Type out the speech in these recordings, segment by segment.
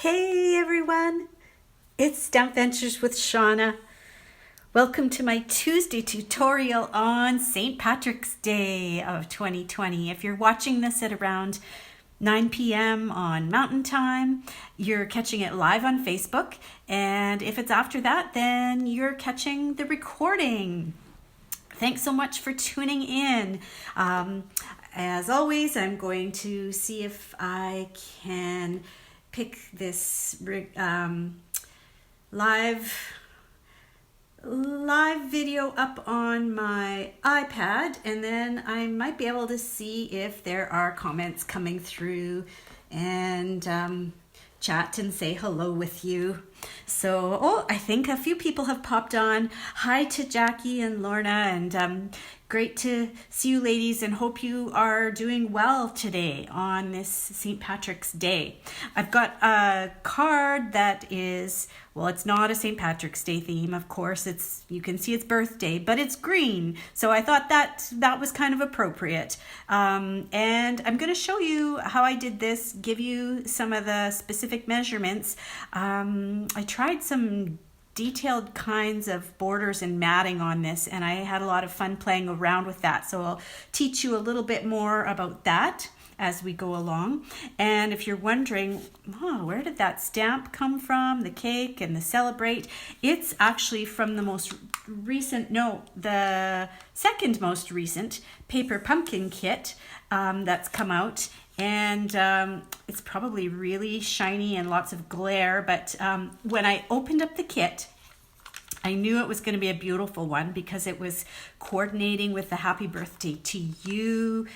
Hey everyone, it's Stamp Ventures with Shauna. Welcome to my Tuesday tutorial on St. Patrick's Day of 2020. If you're watching this at around 9 p.m. on Mountain Time, you're catching it live on Facebook. And if it's after that, then you're catching the recording. Thanks so much for tuning in. As always, I'm going to see if I can pick this live video up on my iPad, and then I might be able to see if there are comments coming through and chat and say hello with you. So, I think a few people have popped on. Hi to Jackie and Lorna, and great to see you ladies, and hope you are doing well today on this St. Patrick's Day. I've got a card that is, well, it's not a St. Patrick's Day theme, of course. You can see it's birthday, but it's green. So I thought that was kind of appropriate. And I'm going to show you how I did this, give you some of the specific measurements. I tried some detailed kinds of borders and matting on this, and I had a lot of fun playing around with that. So I'll teach you a little bit more about that as we go along. And if you're wondering, where did that stamp come from, the cake and the celebrate, it's actually from the second most recent paper pumpkin kit that's come out. And it's probably really shiny and lots of glare, but when I opened up the kit, I knew it was going to be a beautiful one because it was coordinating with the Happy Birthday to You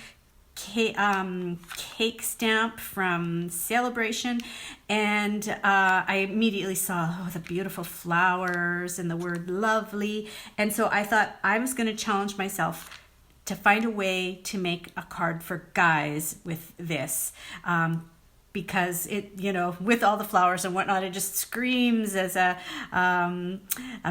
cake stamp from Celebration, and I immediately saw the beautiful flowers and the word lovely, and so I thought I was going to challenge myself to find a way to make a card for guys with this, because it, with all the flowers and whatnot, it just screams as a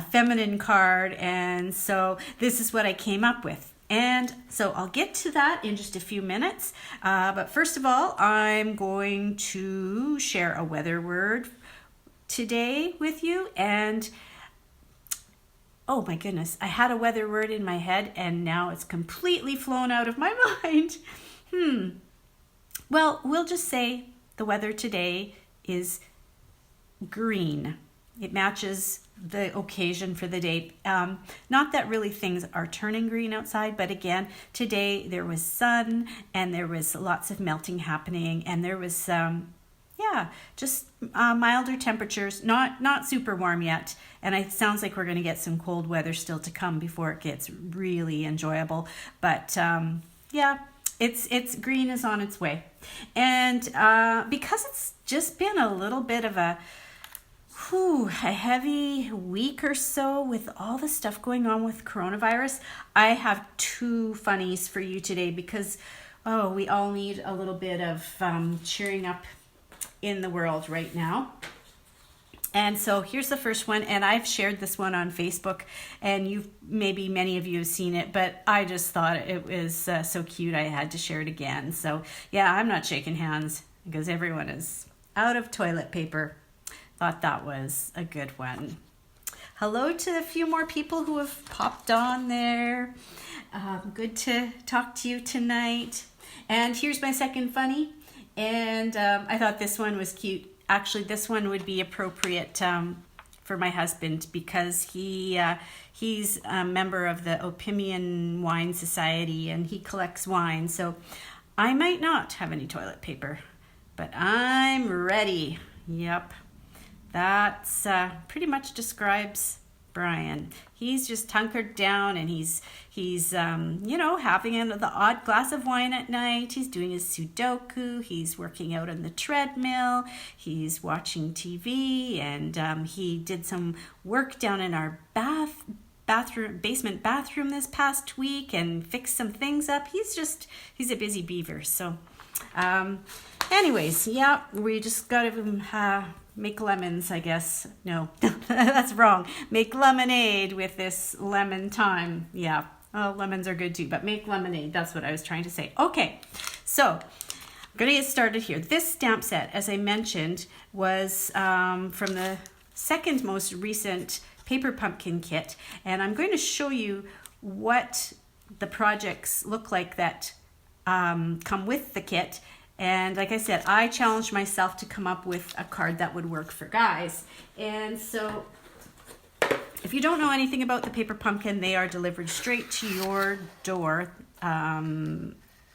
feminine card. And so this is what I came up with. And so I'll get to that in just a few minutes. But first of all, I'm going to share a weather word today with you. And oh my goodness, I had a weather word in my head and now it's completely flown out of my mind. Well, we'll just say the weather today is green. It matches the occasion for the day. Not that really things are turning green outside, but again, today there was sun and there was lots of melting happening, and there was just milder temperatures, not super warm yet. And it sounds like we're going to get some cold weather still to come before it gets really enjoyable. But it's green is on its way. And because it's just been a little bit of a heavy week or so with all the stuff going on with coronavirus, I have two funnies for you today because, we all need a little bit of cheering up in the world right now. And so here's the first one, and I've shared this one on Facebook, and many of you have seen it, but I just thought it was so cute I had to share it again. So yeah, I'm not shaking hands because everyone is out of toilet paper. Thought that was a good one. Hello to a few more people who have popped on there. Good to talk to you tonight. And here's my second funny. And I thought this one was cute. Actually, this one would be appropriate for my husband because he's a member of the Opimian Wine Society and he collects wine. So I might not have any toilet paper, but I'm ready. Yep, that's pretty much describes Brian. He's just hunkered down and he's having the odd glass of wine at night. He's doing his Sudoku. He's working out on the treadmill. He's watching TV, and he did some work down in our basement bathroom this past week and fixed some things up. He's a busy beaver. So anyways, we just got to make lemons, I guess. No, that's wrong. Make lemonade with this lemon time. Lemons are good too, but make lemonade. That's what I was trying to say. Okay, so going to get started here. This stamp set, as I mentioned, was from the second most recent Paper Pumpkin kit, and I'm going to show you what the projects look like that come with the kit. And like I said, I challenged myself to come up with a card that would work for guys. And so if you don't know anything about the Paper Pumpkin, they are delivered straight to your door.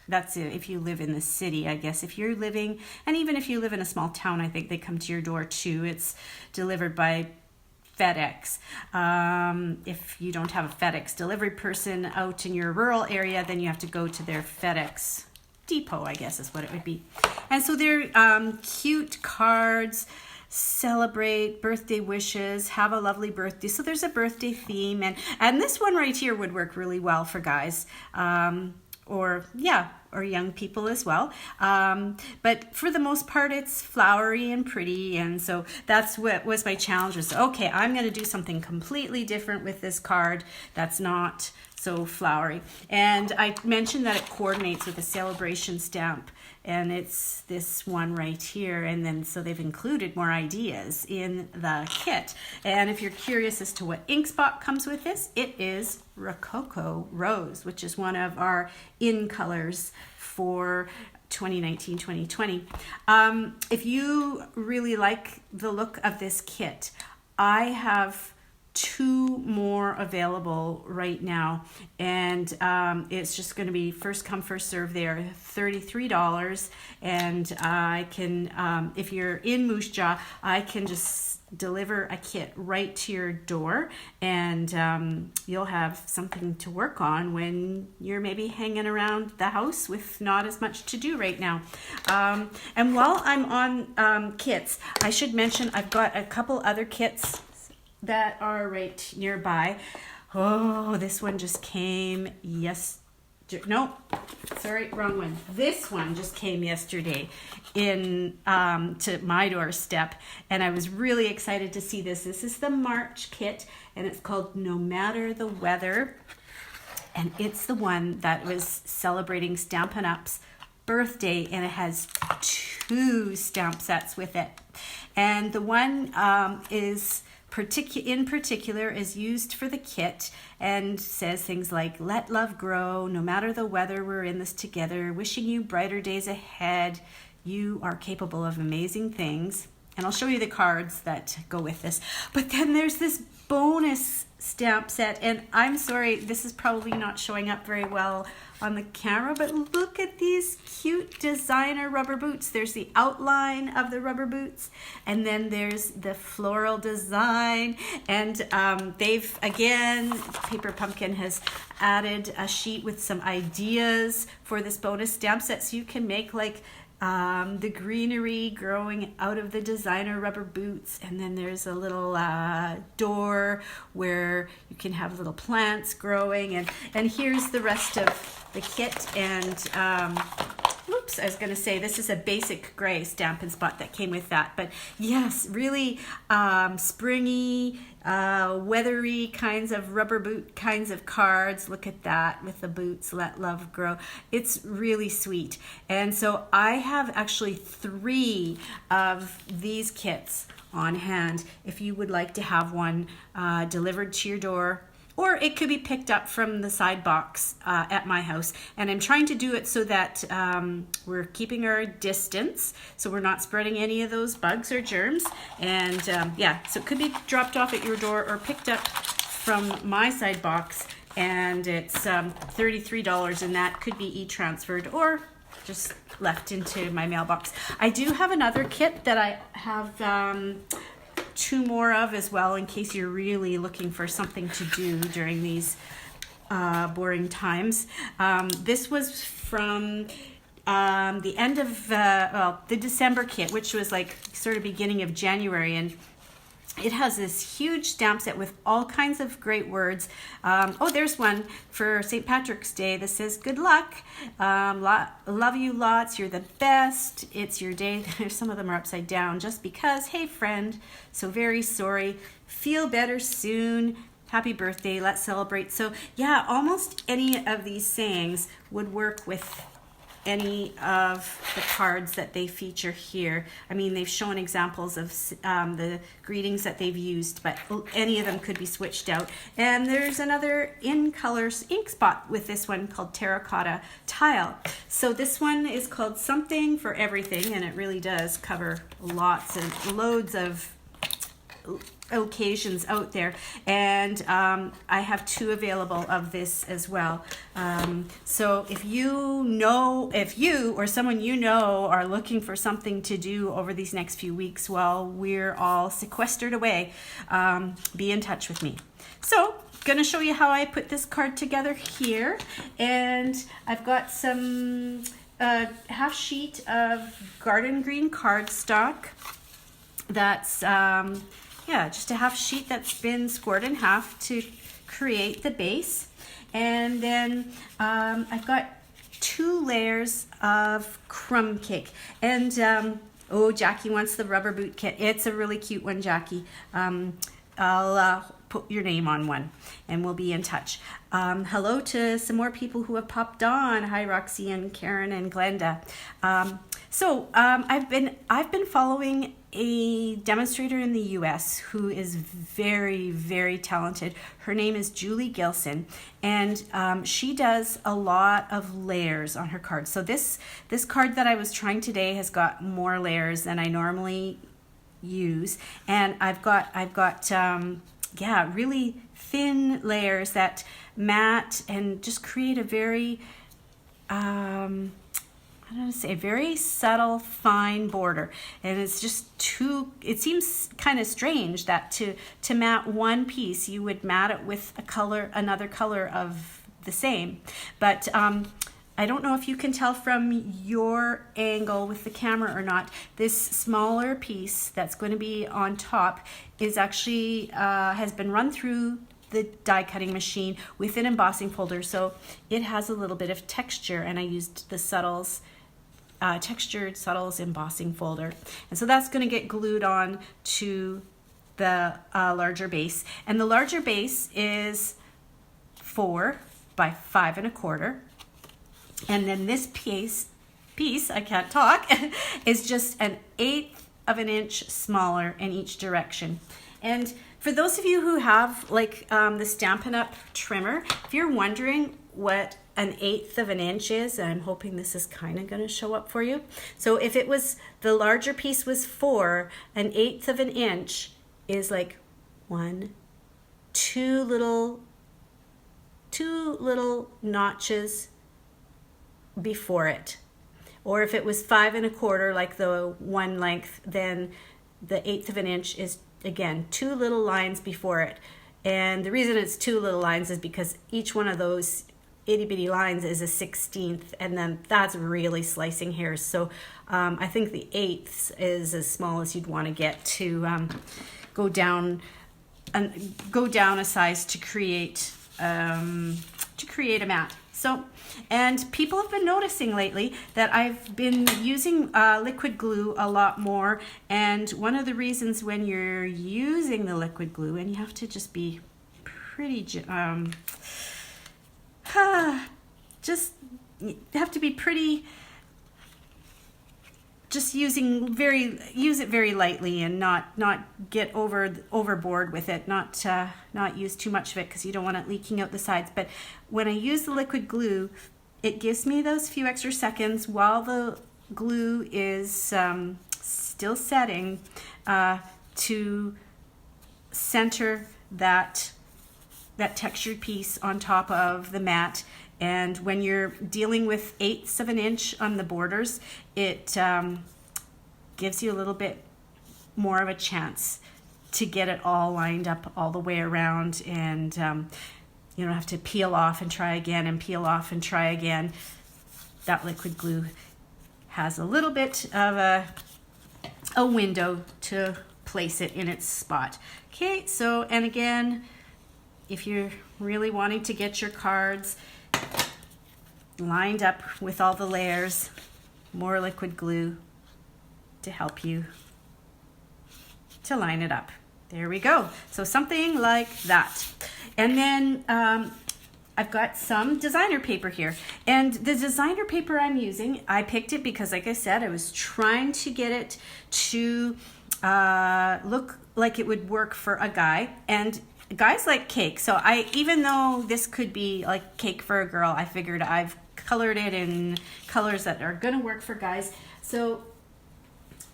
That's it if you live in the city, I guess. If you're living, and even if you live in a small town, I think they come to your door too. It's delivered by FedEx. If you don't have a FedEx delivery person out in your rural area, then you have to go to their FedEx depot, I guess is what it would be. And so they're cute cards, celebrate birthday wishes, have a lovely birthday. So there's a birthday theme, and this one right here would work really well for guys. Or young people as well. But for the most part, it's flowery and pretty. And so that's what was my challenge was, okay, I'm going to do something completely different with this card that's not so flowery. And I mentioned that it coordinates with a celebration stamp, and it's this one right here. And then so they've included more ideas in the kit. And if you're curious as to what ink spot comes with this, it is Rococo Rose, which is one of our in colors for 2019-2020. If you really like the look of this kit, I have 2 more available right now, and it's just going to be first come first serve. They are $33, and I can if you're in Moose Jaw, I can just deliver a kit right to your door, and you'll have something to work on when you're maybe hanging around the house with not as much to do right now. And while I'm on kits, I should mention I've got a couple other kits that are right nearby. Oh, this one just came no, sorry, wrong one. This one just came yesterday in to my doorstep, and I was really excited to see this. This is the March kit, and it's called No Matter the Weather, and it's the one that was celebrating Stampin' Up's birthday, and it has 2 stamp sets with it. And the one in particular is used for the kit and says things like, let love grow, no matter the weather, we're in this together, wishing you brighter days ahead, you are capable of amazing things. And I'll show you the cards that go with this. But then there's this bonus stamp set, and I'm sorry, this is probably not showing up very well on the camera, but look at these cute designer rubber boots. There's the outline of the rubber boots, and then there's the floral design, and they've, again, Paper Pumpkin has added a sheet with some ideas for this bonus stamp set, so you can make like the greenery growing out of the designer rubber boots, and then there's a little door where you can have little plants growing, and here's the rest of the kit. And oops, I was going to say this is a basic gray Stampin' Spot that came with that, but yes, really springy, weathery kinds of rubber boot kinds of cards. Look at that with the boots, let love grow. It's really sweet. And so I have actually 3 of these kits on hand if you would like to have one delivered to your door, or it could be picked up from the side box at my house. And I'm trying to do it so that we're keeping our distance, so we're not spreading any of those bugs or germs. And so it could be dropped off at your door or picked up from my side box, and it's $33, and that could be e-transferred or just left into my mailbox. I do have another kit that I have 2 more of as well, in case you're really looking for something to do during these boring times. This was from the end of the December kit, which was like sort of beginning of January, and it has this huge stamp set with all kinds of great words. There's one for St. Patrick's Day that says, good luck, love you lots, you're the best, it's your day. Some of them are upside down, just because, hey friend, so very sorry, feel better soon, happy birthday, let's celebrate. So yeah, almost any of these sayings would work with any of the cards that they feature here. I mean, they've shown examples of the greetings that they've used, but any of them could be switched out. And there's another in colors ink spot with this one called Terracotta Tile. So this one is called Something for Everything, and it really does cover lots and loads of occasions out there, and I have 2 available of this as well. So if you or someone you know are looking for something to do over these next few weeks while we're all sequestered away, be in touch with me. So going to show you how I put this card together here, and I've got some half sheet of garden green cardstock. That's just a half sheet that's been scored in half to create the base. And then I've got 2 layers of crumb cake. And oh, Jackie wants the rubber boot kit. It's a really cute one, Jackie. I'll put your name on one and we'll be in touch. Hello to some more people who have popped on. Hi, Roxy and Karen and Glenda. I've been following a demonstrator in the US who is very, very talented. Her name is Julie Gilson, and she does a lot of layers on her cards. So this card that I was trying today has got more layers than I normally use, and I've got really thin layers that mat and just create a very very subtle, fine border. And it's just it seems kind of strange that to mat one piece, you would mat it with another color of the same. But I don't know if you can tell from your angle with the camera or not, this smaller piece that's going to be on top is actually, has been run through the die cutting machine with an embossing folder. So it has a little bit of texture, and I used the textured subtles embossing folder, and so that's going to get glued on to the larger base. And the larger base is 4 by 5 1/4, and then this piece I can't talk is just 1/8 of an inch smaller in each direction. And for those of you who have like the Stampin' Up! Trimmer, if you're wondering what 1/8 of an inch is, and I'm hoping this is kind of going to show up for you. So if it was, the larger piece was 4, 1/8 of an inch is like 2 little notches before it. Or if it was 5 1/4, like the one length, then the 1/8 of an inch is again 2 little lines before it. And the reason it's 2 little lines is because each one of those itty bitty lines is a 1/16, and then that's really slicing hairs. So I think the 1/8 is as small as you'd want to get to go down a size to create a mat. So, and people have been noticing lately that I've been using liquid glue a lot more, and one of the reasons when you're using the liquid glue, and you have to just be pretty use it very lightly, and not get overboard with it, not use too much of it because you don't want it leaking out the sides. But when I use the liquid glue, it gives me those few extra seconds while the glue is still setting to center that textured piece on top of the mat. And when you're dealing with 1/8 of an inch on the borders, it gives you a little bit more of a chance to get it all lined up all the way around, and you don't have to peel off and try again and peel off and try again. That liquid glue has a little bit of a window to place it in its spot. Okay, so, and again, if you're really wanting to get your cards lined up with all the layers, more liquid glue to help you to line it up. There we go. So something like that. And then I've got some designer paper here, and the designer paper I'm using, I picked it because, like I said, I was trying to get it to look like it would work for a guy, and guys like cake. So even though this could be like cake for a girl, I figured I've colored it in colors that are gonna work for guys. So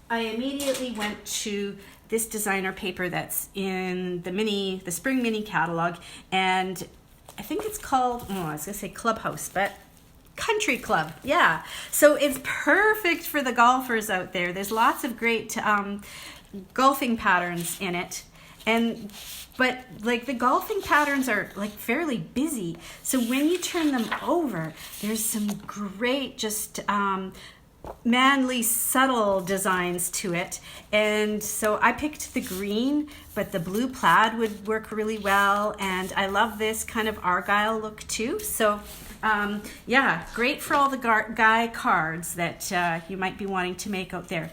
I immediately went to this designer paper that's in the spring mini catalog, and I think it's called, I was gonna say Clubhouse, but Country Club. Yeah. So it's perfect for the golfers out there. There's lots of great golfing patterns in it. But like the golfing patterns are like fairly busy. So when you turn them over, there's some great just manly subtle designs to it. And so I picked the green, but the blue plaid would work really well, and I love this kind of argyle look too. So yeah, great for all the guy cards that you might be wanting to make out there.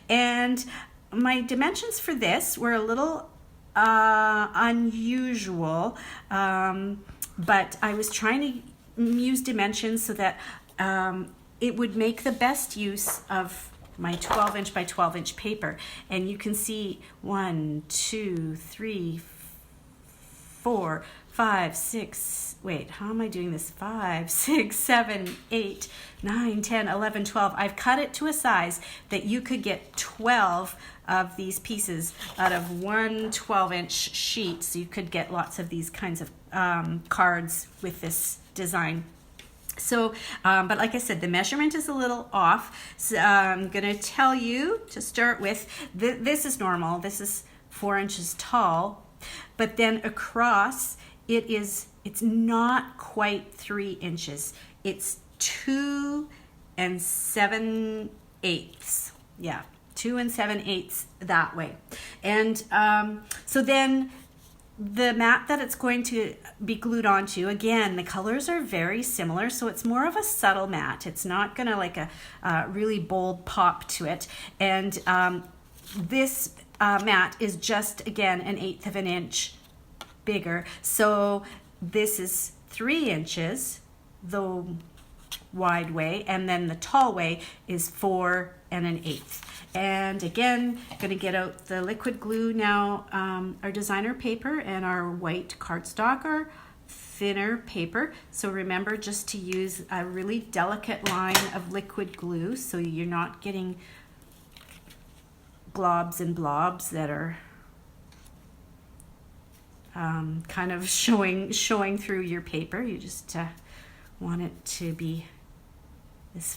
And my dimensions for this were a little unusual, but I was trying to use dimensions so that it would make the best use of my 12 inch by 12 inch paper. And you can see 1, 2, 3, 4, 5, 6, wait, how am I doing this? 5, 6, 7, 8, 9, 10, 11, 12. I've cut it to a size that you could get 12 of these pieces out of one 12-inch sheet. So you could get lots of these kinds of cards with this design. So, but like I said, the measurement is a little off. So I'm gonna tell you to start with, this is normal. This is 4 inches tall, but then across it's not quite 3 inches. It's 2 7/8. Yeah, 2 7/8 that way. And so then the mat that it's going to be glued onto, again, the colors are very similar, so it's more of a subtle mat. It's not gonna like a really bold pop to it. And this mat is just, again, 1/8 of an inch bigger. So this is 3 inches, the wide way, and then the tall way is 4 1/8. And again, going to get out the liquid glue now. Our designer paper and our white cardstock are thinner paper, so remember just to use a really delicate line of liquid glue so you're not getting globs and blobs that are kind of showing through your paper. You just want it to be as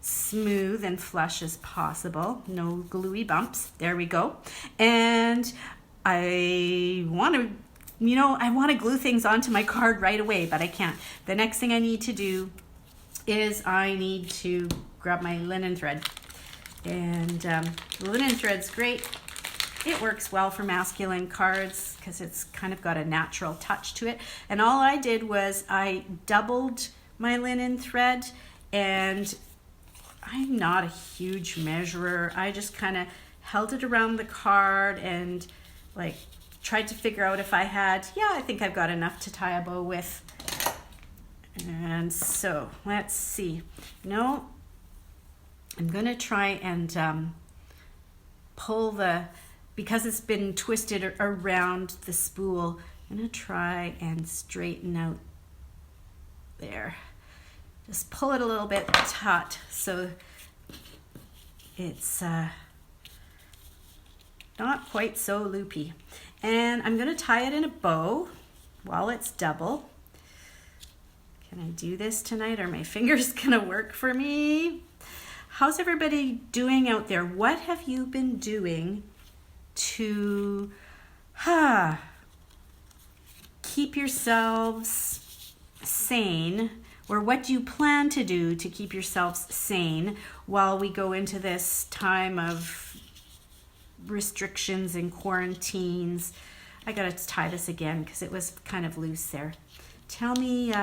smooth and flush as possible. No gluey bumps. There we go. And I want to glue things onto my card right away, but I can't. The next thing I need to do is I need to grab my linen thread. And linen thread's great. It works well for masculine cards because it's kind of got a natural touch to it. And all I did was I doubled my linen thread, and I'm not a huge measurer. I just kind of held it around the card and like tried to figure out if I had, I think I've got enough to tie a bow with. And so let's see. No, I'm gonna try and pull because it's been twisted around the spool, I'm gonna try and straighten out there. Just pull it a little bit taut so it's not quite so loopy. And I'm gonna tie it in a bow while it's double. Can I do this tonight? Are my fingers gonna work for me? How's everybody doing out there? What have you been doing to keep yourselves sane? Or what do you plan to do to keep yourselves sane while we go into this time of restrictions and quarantines? I gotta tie this again because it was kind of loose there. Tell me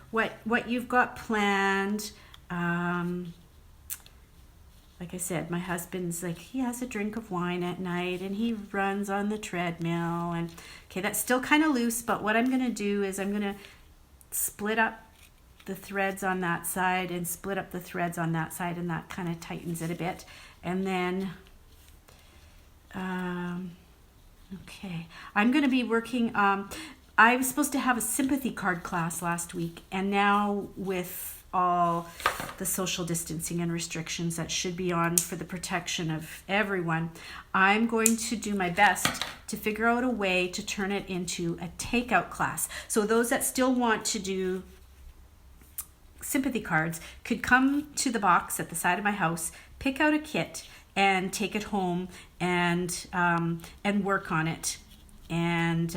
what you've got planned. Like I said, my husband's like, he has a drink of wine at night and he runs on the treadmill. And okay, that's still kind of loose, but what I'm gonna do is I'm gonna split up the threads on that side and split up the threads on that side, and that kind of tightens it a bit. And then okay, I'm going to be working, I was supposed to have a sympathy card class last week, and now with all the social distancing and restrictions that should be on for the protection of everyone, I'm going to do my best to figure out a way to turn it into a takeout class. So those that still want to do sympathy cards could come to the box at the side of my house, pick out a kit, and take it home and work on it. And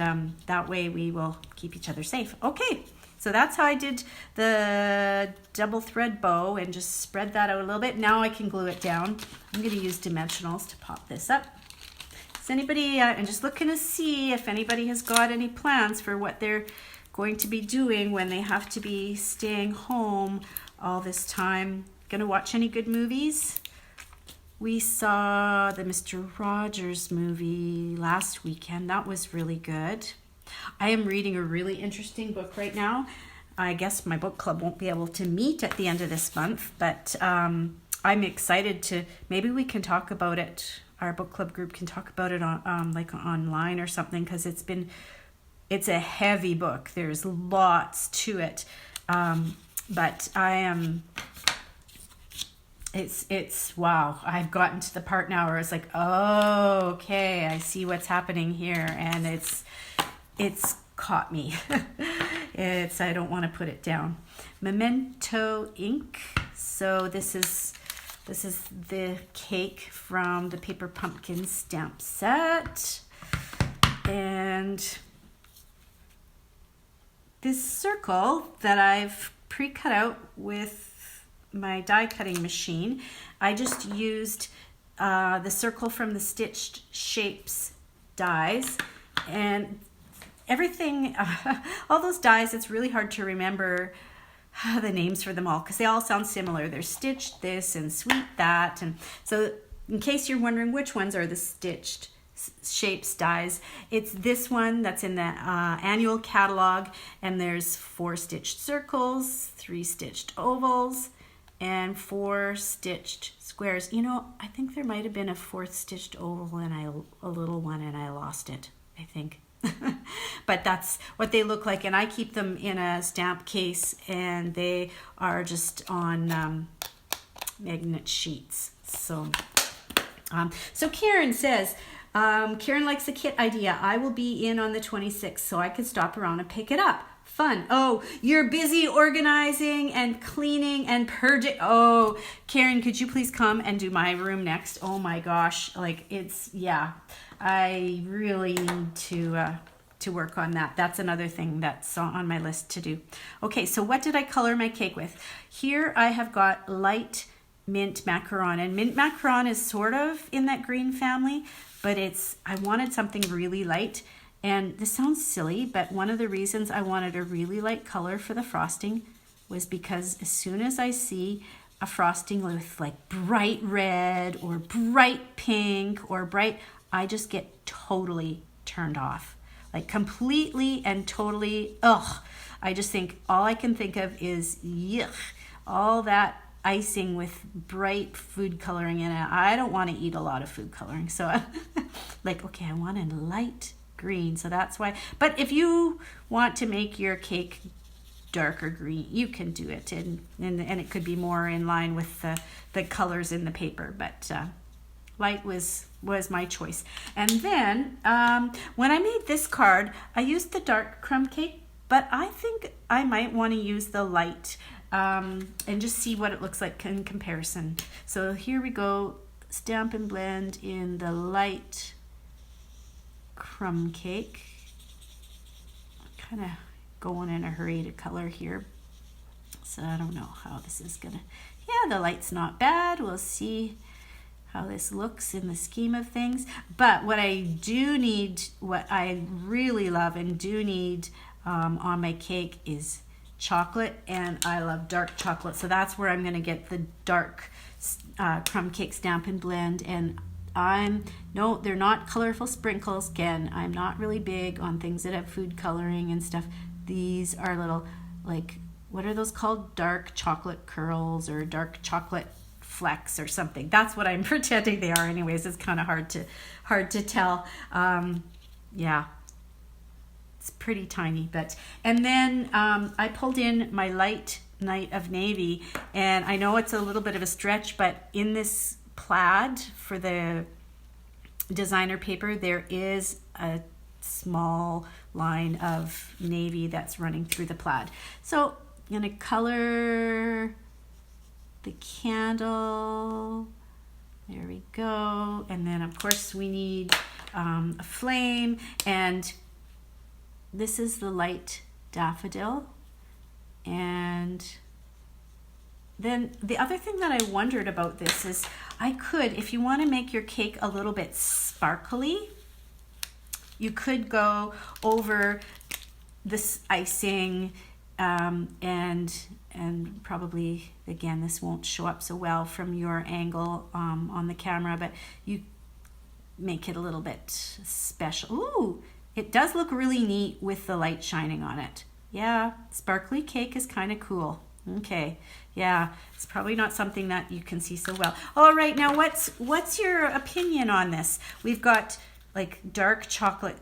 that way we will keep each other safe. Okay, so that's how I did the double thread bow, and just spread that out a little bit. Now I can glue it down. I'm going to use dimensionals to pop this up. Is anybody, I'm just looking to see if anybody has got any plans for what they're going to be doing when they have to be staying home all this time. Gonna watch any good movies? We saw the Mr. Rogers movie last weekend. That was really good. I am reading a really interesting book right now. I guess my book club won't be able to meet at the end of this month, but I'm excited to, maybe we can talk about it. Our book club group can talk about it on like online or something, because it's a heavy book. There's lots to it. But I am, it's wow. I've gotten to the part now where it's like, oh, okay, I see what's happening here. And it's caught me. I don't want to put it down. Memento ink. So this is the cake from the Paper Pumpkin stamp set. And this circle that I've pre-cut out with my die cutting machine, I just used the circle from the Stitched Shapes dies, and everything, all those dies, it's really hard to remember the names for them all because they all sound similar. They're Stitched this and Sweet that, and so in case you're wondering which ones are the Stitched Shapes dies, it's this one that's in the annual catalog, and there's 4 stitched circles, 3 stitched ovals, and 4 stitched squares. You know, I think there might have been a 4th stitched oval and a little one, and I lost it, I think. But that's what they look like, and I keep them in a stamp case, and they are just on magnet sheets. So Karen says, Karen likes a kit idea. I will be in on the 26th, so I could stop around and pick it up. Fun. Oh, you're busy organizing and cleaning and purging. Oh, Karen, could you please come and do my room next? Oh my gosh, like yeah. I really need to work on that. That's another thing that's on my list to do. Okay, so what did I color my cake with? Here I have got light mint macaron, and mint macaron is sort of in that green family, but I wanted something really light. And this sounds silly, but one of the reasons I wanted a really light color for the frosting was because as soon as I see a frosting with like bright red or bright pink or bright, I just get totally turned off. Like completely and totally, ugh. I just think, all I can think of is, yuck, all that icing with bright food coloring in it. I don't want to eat a lot of food coloring. So like, okay, I want a light green, so that's why. But if you want to make your cake darker green, you can do it, and it could be more in line with the colors in the paper, but light was my choice. And then when I made this card, I used the dark crumb cake, but I think I might want to use the light and just see what it looks like in comparison. So here we go, Stamp and Blend in the light crumb cake. Kind of going in a hurry to color here, so I don't know how this is gonna. Yeah, the light's not bad. We'll see how this looks in the scheme of things. But what I do need, what I really love and do need on my cake is chocolate, and I love dark chocolate, so that's where I'm gonna get the dark crumb cake Stamp and Blend. And no, they're not colorful sprinkles. Again, I'm not really big on things that have food coloring and stuff. These are little like, what are those called? Dark chocolate curls or dark chocolate flecks or something. That's what I'm pretending they are anyways. It's kind of hard to tell. Yeah, it's pretty tiny. And then I pulled in my light Night of Navy, and I know it's a little bit of a stretch, but in this plaid for the designer paper, there is a small line of navy that's running through the plaid. So I'm going to color the candle. There we go. And then of course we need a flame, and this is the light daffodil. And then the other thing that I wondered about this is I could, if you want to make your cake a little bit sparkly, you could go over this icing and probably, again, this won't show up so well from your angle on the camera, but you make it a little bit special. Ooh, it does look really neat with the light shining on it. Yeah, sparkly cake is kind of cool. Okay, yeah, it's probably not something that you can see so well. All right, now what's your opinion on this? We've got like dark chocolate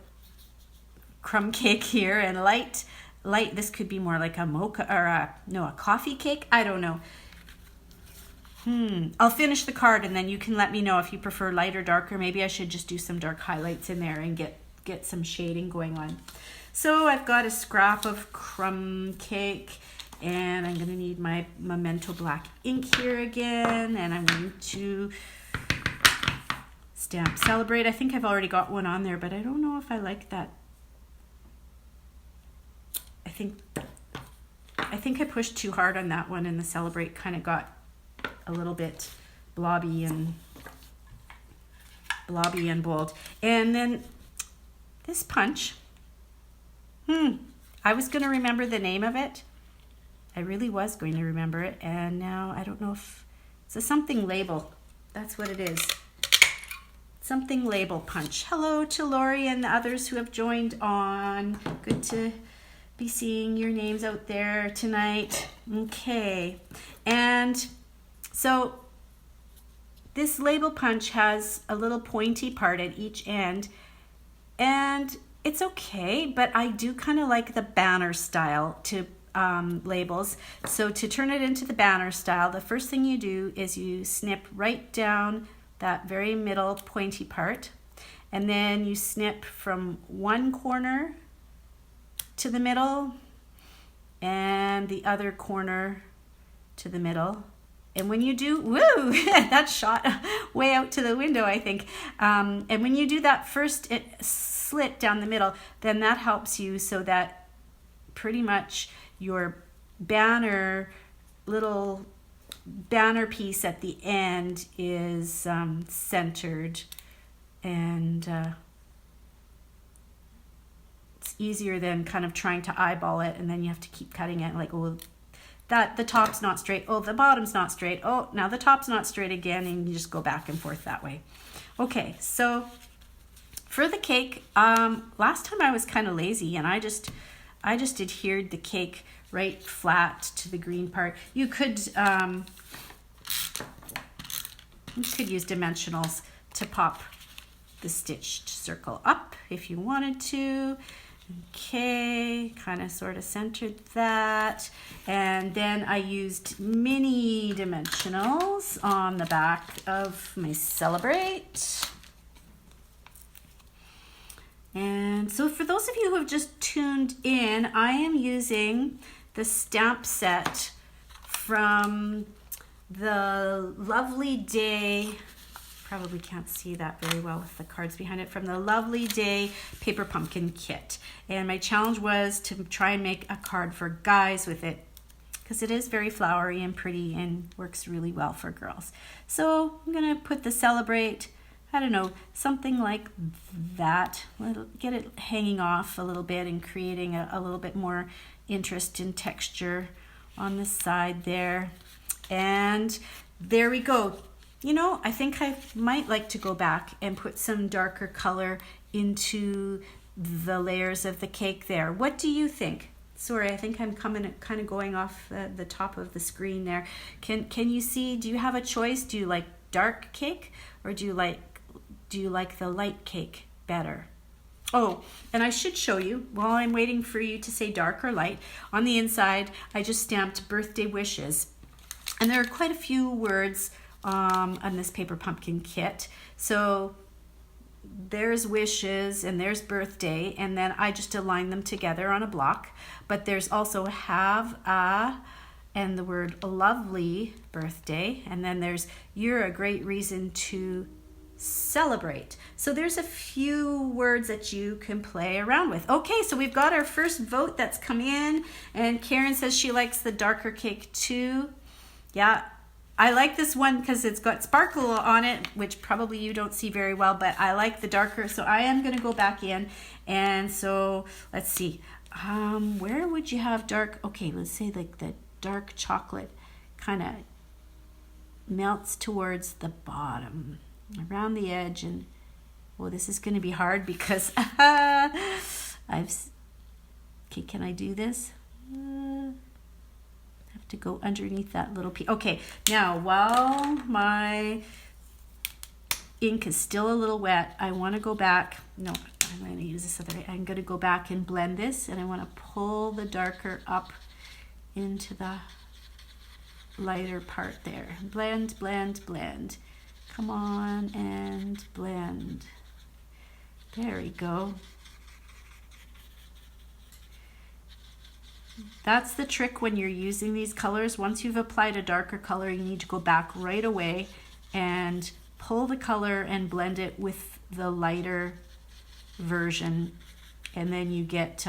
crumb cake here, and light, this could be more like a mocha or a coffee cake. I don't know. I'll finish the card and then you can let me know if you prefer light or dark, or maybe I should just do some dark highlights in there and get some shading going on. So I've got a scrap of crumb cake, and I'm going to need my Memento black ink here again, and I'm going to stamp Celebrate. I think I've already got one on there, but I don't know if I like that. I think I pushed too hard on that one, and the Celebrate kind of got a little bit blobby and bold. And then this punch, I was going to remember the name of it. I really was going to remember it, and now I don't know if it's a something label. That's what it is. Something label punch. Hello to Lori and the others who have joined on. Good to be seeing your names out there tonight. Okay, and so this label punch has a little pointy part at each end, and it's okay, but I do kind of like the banner style to labels. So to turn it into the banner style, the first thing you do is you snip right down that very middle pointy part, and then you snip from one corner to the middle and the other corner to the middle. And when you do, woo, that shot way out to the window, I think. And when you do that first slit down the middle, then that helps you so that pretty much your little banner piece at the end is centered, and it's easier than kind of trying to eyeball it, and then you have to keep cutting it like, oh, that the top's not straight, oh, the bottom's not straight, oh, now the top's not straight again, and you just go back and forth that way. Okay, so for the cake, last time I was kind of lazy, and I just adhered the cake right flat to the green part. You could use dimensionals to pop the stitched circle up if you wanted to. Okay, kind of sort of centered that. And then I used mini dimensionals on the back of my Celebrate. And so for those of you who have just tuned in, I am using the stamp set from the Lovely Day, probably can't see that very well with the cards behind it, from the Lovely Day Paper Pumpkin Kit. And my challenge was to try and make a card for guys with it, because it is very flowery and pretty and works really well for girls. So I'm going to put the Celebrate, I don't know, something like that. Get it hanging off a little bit and creating a little bit more interest in texture on the side there. And there we go. You know, I think I might like to go back and put some darker color into the layers of the cake there. What do you think? Sorry, I think I'm kind of going off the top of the screen there. Can you see, do you have a choice? Do you like dark cake or do you like the light cake better? Oh, and I should show you, while I'm waiting for you to say dark or light, on the inside I just stamped birthday wishes. And there are quite a few words on this paper pumpkin kit. So there's wishes and there's birthday, and then I just align them together on a block. But there's also have a, and the word lovely birthday, and then there's you're a great reason to celebrate. So there's a few words that you can play around with. Okay, so we've got our first vote that's come in, and Karen says she likes the darker cake too. Yeah, I like this one because it's got sparkle on it, which probably you don't see very well, but I like the darker. So I am going to go back in. And so let's see. Where would you have dark? Okay, let's say like the dark chocolate kind of melts towards the bottom, around the edge. And well, this is going to be hard because okay, can I do this? To go underneath that little piece. Okay, now while my ink is still a little wet, I want to go back. No, I'm going to use this other. I'm going to go back and blend this, and I want to pull the darker up into the lighter part there. Blend, blend, blend. Come on and blend. There we go. That's the trick when you're using these colors. Once you've applied a darker color, you need to go back right away and pull the color and blend it with the lighter version. And then you get,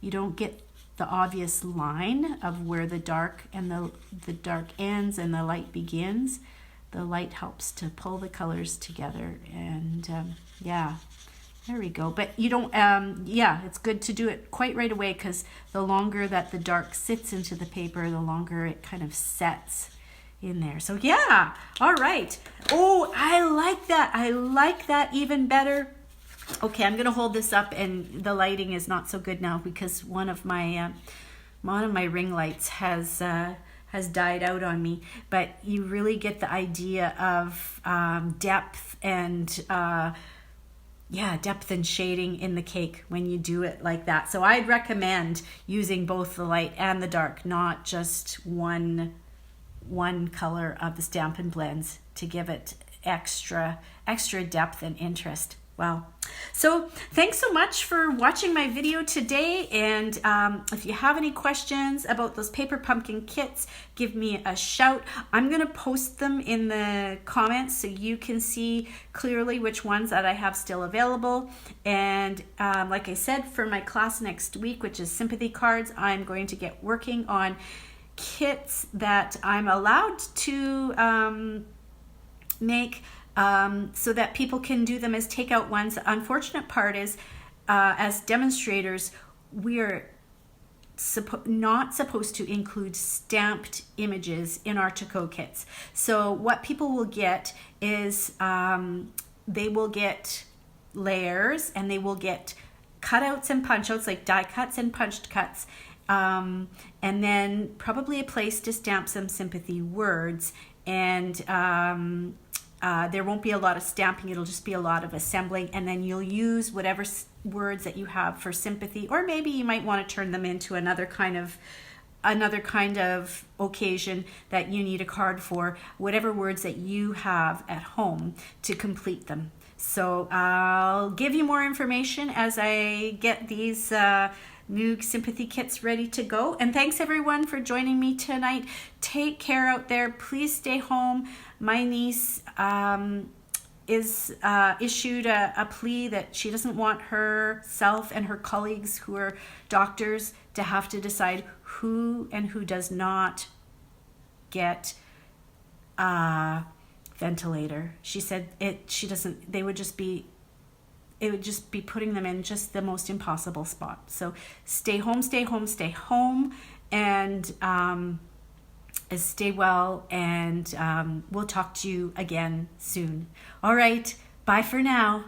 you don't get the obvious line of where the dark and the dark ends and the light begins. The light helps to pull the colors together, and yeah. There we go. But you don't, yeah, it's good to do it quite right away, because the longer that the dark sits into the paper, the longer it kind of sets in there. So yeah, all right. Oh, I like that. I like that even better. Okay, I'm going to hold this up, and the lighting is not so good now because one of my ring lights has died out on me. But you really get the idea of depth and depth and shading in the cake when you do it like that. So I'd recommend using both the light and the dark, not just one color of the Stampin' Blends, to give it extra depth and interest. Wow. So thanks so much for watching my video today, and if you have any questions about those paper pumpkin kits, give me a shout. I'm going to post them in the comments so you can see clearly which ones that I have still available. And like I said, for my class next week, which is sympathy cards, I'm going to get working on kits that I'm allowed to make so that people can do them as takeout ones. The unfortunate part is, as demonstrators, we're not supposed to include stamped images in our to-go kits. So what people will get is they will get layers, and they will get cutouts and punch-outs, like die cuts and punched cuts, and then probably a place to stamp some sympathy words, and there won't be a lot of stamping. It'll just be a lot of assembling, and then you'll use whatever words that you have for sympathy, or maybe you might want to turn them into another kind of occasion that you need a card for, whatever words that you have at home to complete them. So I'll give you more information as I get these new sympathy kits ready to go. And thanks everyone for joining me tonight. Take care out there. Please stay home. My niece is issued a plea that she doesn't want herself and her colleagues who are doctors to have to decide who and who does not get a ventilator. She said it would just be putting them in just the most impossible spot. So stay home, stay home, stay home, and stay well, and we'll talk to you again soon. All right, bye for now.